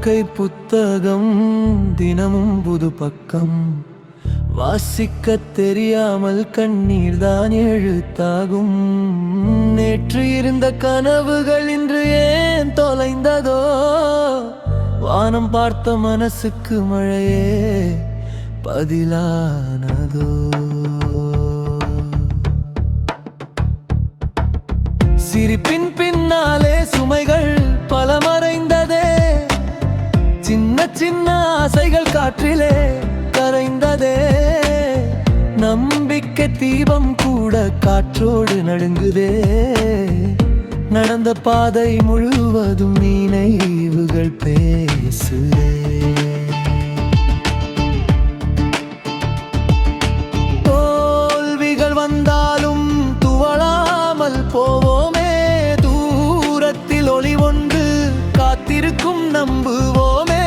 வாழ்க்கை புத்தகம் தினமும் புது பக்கம். வாசிக்க தெரியாமல் கண்ணீர்தான் எழுத்தாகும். நேற்று இருந்த கனவுகள் இன்று ஏன் தொலைந்ததோ? வானம் பார்த்த மனசுக்கு மழையே பதிலானதோ? சிரிப்பின் பின்னாலே சுமைகள் பல மறைந்ததே. சின்ன சின்ன ஆசைகள் காற்றிலே கரைந்ததே. நம்பிக்கை தீபம் கூட காற்றோடு நடுங்குதே. நடந்த பாதை முழுவதும் நினைவுகள் பேசுதே. தோல்விகள் வந்தாலும் துவளாமல் போவோமே. தூரத்தில் ஒளி ஒன்று காத்திருக்கும் நம்புவோமே.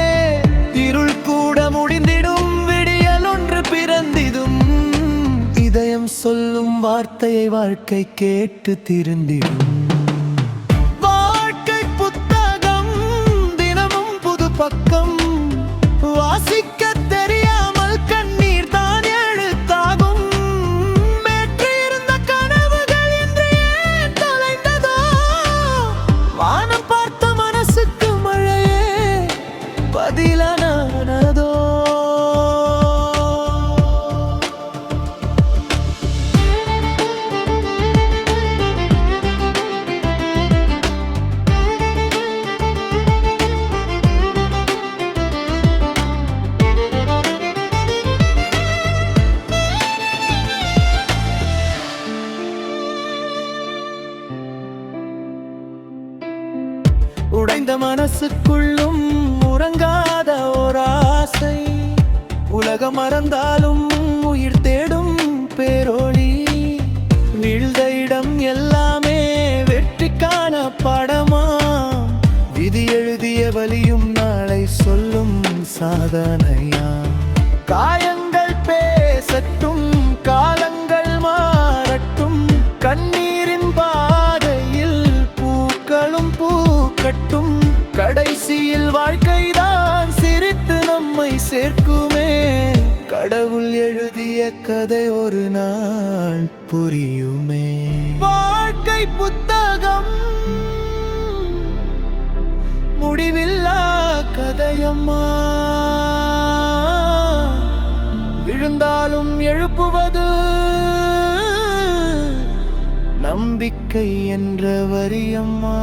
இருள் கூட முடிந்திடும், விடியல் ஒன்று பிறந்திடும். இதயம் சொல்லும் வார்த்தையை வாழ்க்கை கேட்டு திருந்திடும். வாழ்க்கை புத்தகம் தினமும் புது பக்கம். வாசிக்க தெரியாமல் கண்ணீர் தான் எழுத்தாகும். நேற்று இருந்த கனவுகள் இன்று ஏன் தொலைந்ததோ? வானம் பார்த்த மனசுக்கு மழையே பதிலானதோ? உடைந்த மனசுக்குள்ளும் உறங்காத ஓர் ஆசை. உலகம் மறந்தாலும் உயிர் தேடும் பேரொளி. வீழ்ந்த இடம் எல்லாமே வெற்றிக்கான படமா? விதி எழுதிய வலியும் நாளை சொல்லும் சாதனையா? காயங்கள் பேசட்டும், காலங்கள் மாறட்டும். கண்ணீரின் பாதையில் பூக்களும் பூக்கட்டும். கடைசியில் வாழ்க்கைதான் சிரித்து நம்மை சேர்க்குமே. கடவுள் எழுதிய கதை ஒரு நாள் புரியுமே. வாழ்க்கை புத்தகம் முடிவில்லா கதையம்மா. விழுந்தாலும் எழுப்புவது நம்பிக்கை என்ற வரியம்மா.